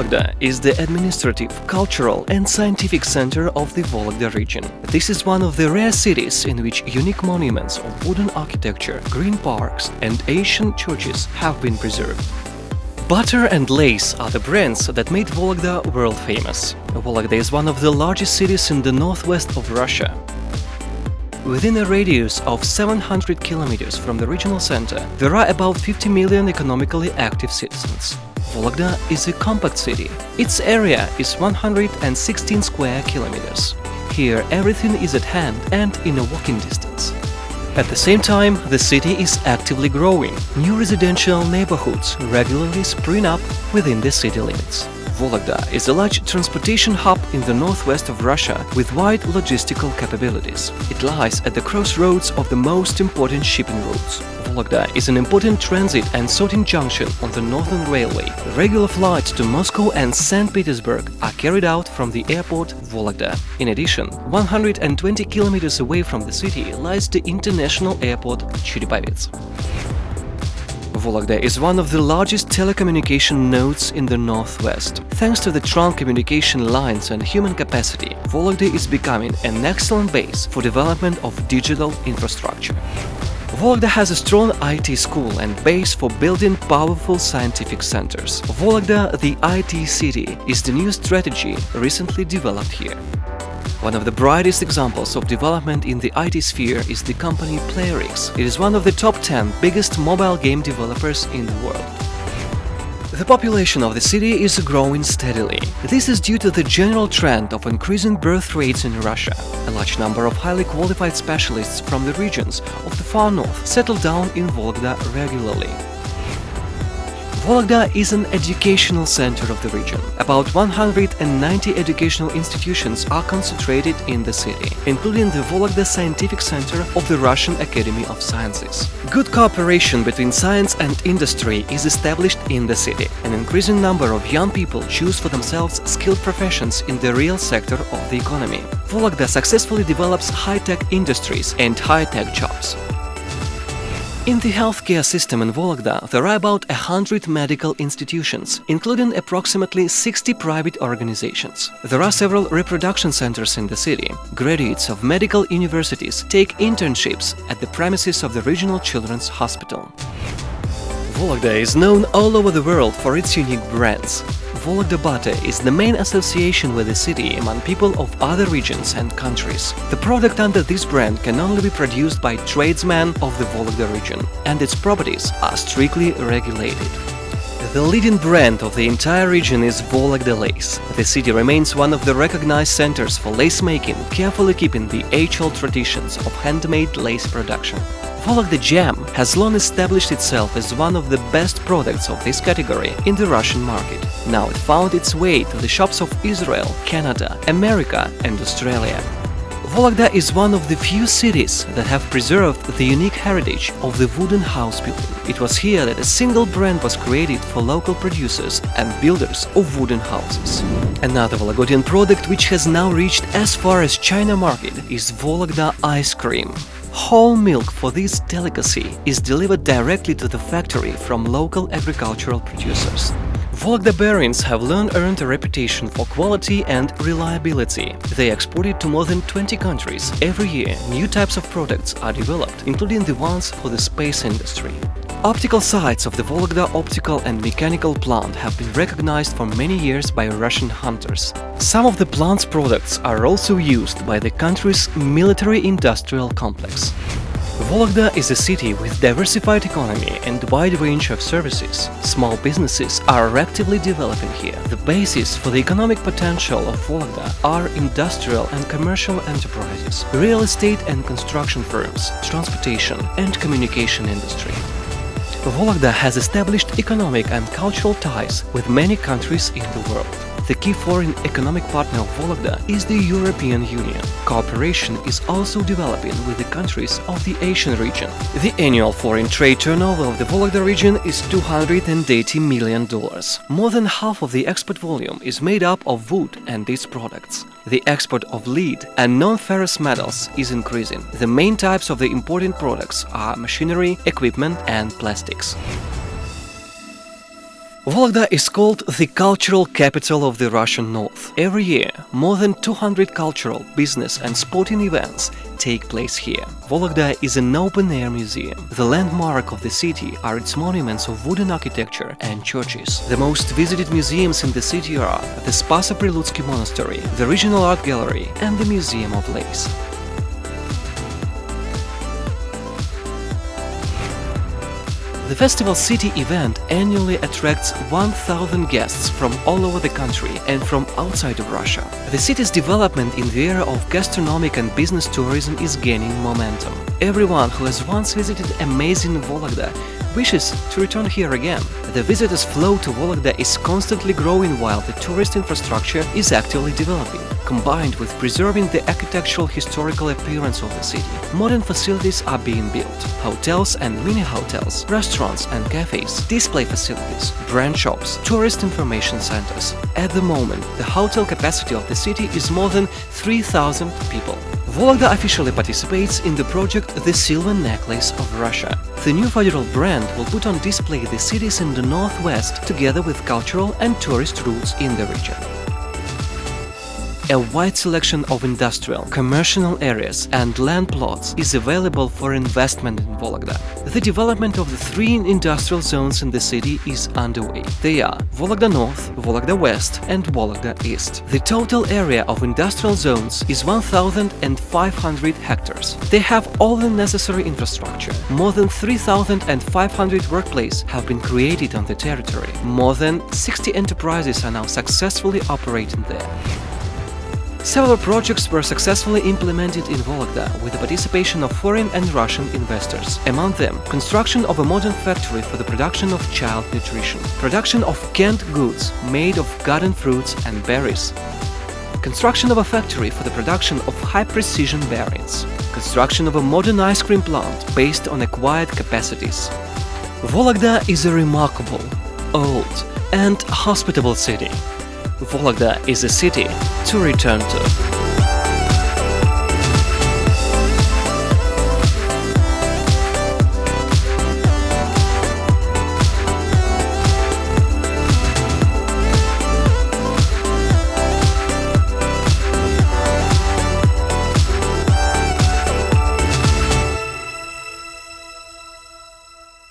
Vologda is the administrative, cultural and scientific center of the Vologda region. This is one of the rare cities in which unique monuments of wooden architecture, green parks and ancient churches have been preserved. Butter and lace are the brands that made Vologda world famous. Vologda is one of the largest cities in the northwest of Russia. Within a radius of 700 kilometers from the regional center, there are about 50 million economically active citizens. Vologda is a compact city. Its area is 116 square kilometers. Here, everything is at hand and in a walking distance. At the same time, the city is actively growing. New residential neighborhoods regularly spring up within the city limits. Vologda is a large transportation hub in the northwest of Russia with wide logistical capabilities. It lies at the crossroads of the most important shipping routes. Vologda is an important transit and sorting junction on the Northern Railway. Regular flights to Moscow and St. Petersburg are carried out from the airport Vologda. In addition, 120 kilometers away from the city lies the international airport Chernihiv. Vologda is one of the largest telecommunication nodes in the northwest. Thanks to the trunk communication lines and human capacity, Vologda is becoming an excellent base for development of digital infrastructure. Vologda has a strong IT school and base for building powerful scientific centers. Vologda, the IT city, is the new strategy recently developed here. One of the brightest examples of development in the IT sphere is the company Playrix. It is one of the top 10 biggest mobile game developers in the world. The population of the city is growing steadily. This is due to the general trend of increasing birth rates in Russia. A large number of highly qualified specialists from the regions of the far north settle down in Vologda regularly. Vologda is an educational center of the region. About 190 educational institutions are concentrated in the city, including the Vologda Scientific Center of the Russian Academy of Sciences. Good cooperation between science and industry is established in the city. An increasing number of young people choose for themselves skilled professions in the real sector of the economy. Vologda successfully develops high-tech industries and high-tech jobs. In the healthcare system in Vologda, there are about 100 medical institutions, including approximately 60 private organizations. There are several reproduction centers in the city. Graduates of medical universities take internships at the premises of the Regional Children's Hospital. Vologda is known all over the world for its unique brands. Vologda butter is the main association with the city among people of other regions and countries. The product under this brand can only be produced by tradesmen of the Vologda region, and its properties are strictly regulated. The leading brand of the entire region is Vologda lace. The city remains one of the recognized centers for lace making, carefully keeping the age-old traditions of handmade lace production. Vologda jam has long established itself as one of the best products of this category in the Russian market. Now it found its way to the shops of Israel, Canada, America and Australia. Vologda is one of the few cities that have preserved the unique heritage of the wooden house building. It was here that a single brand was created for local producers and builders of wooden houses. Another Vologodian product which has now reached as far as China market is Vologda ice cream. Whole milk for this delicacy is delivered directly to the factory from local agricultural producers. Vologda bearings have long earned a reputation for quality and reliability. They are exported to more than 20 countries. Every year, new types of products are developed, including the ones for the space industry. Optical sites of the Vologda optical and mechanical plant have been recognized for many years by Russian hunters. Some of the plant's products are also used by the country's military-industrial complex. Vologda is a city with diversified economy and wide range of services. Small businesses are actively developing here. The basis for the economic potential of Vologda are industrial and commercial enterprises, real estate and construction firms, transportation and communication industry. Vologda has established economic and cultural ties with many countries in the world. The key foreign economic partner of Vologda is the European Union. Cooperation is also developing with the countries of the Asian region. The annual foreign trade turnover of the Vologda region is $280 million. More than half of the export volume is made up of wood and its products. The export of lead and non-ferrous metals is increasing. The main types of the imported products are machinery, equipment and plastics. Volga is called the cultural capital of the Russian North. Every year, more than 200 cultural, business and sporting events take place here. Volga is an open-air museum. The landmark of the city are its monuments of wooden architecture and churches. The most visited museums in the city are the Spaso-Preludsky Monastery, the Regional Art Gallery and the Museum of Lace. The Festival City event annually attracts 1,000 guests from all over the country and from outside of Russia. The city's development in the area of gastronomic and business tourism is gaining momentum. Everyone who has once visited amazing Volga wishes to return here again. The visitors' flow to Volga is constantly growing while the tourist infrastructure is actively developing. Combined with preserving the architectural historical appearance of the city, modern facilities are being built. Hotels and mini-hotels, restaurants and cafes, display facilities, brand shops, tourist information centers. At the moment, the hotel capacity of the city is more than 3,000 people. Volga officially participates in the project The Silver Necklace of Russia. The new federal brand will put on display the cities in the northwest together with cultural and tourist routes in the region. A wide selection of industrial, commercial areas and land plots is available for investment in Volga. The development of the 3 industrial zones in the city is underway. They are Volga North, Volga West and Volga East. The total area of industrial zones is 1,500 hectares. They have all the necessary infrastructure. More than 3,500 workplaces have been created on the territory. More than 60 enterprises are now successfully operating there. Several projects were successfully implemented in Volga with the participation of foreign and Russian investors. Among them, construction of a modern factory for the production of child nutrition, production of canned goods made of garden fruits and berries, construction of a factory for the production of high-precision bearings, construction of a modern ice cream plant based on acquired capacities. Volga is a remarkable, old and hospitable city. Volga is a city to return to.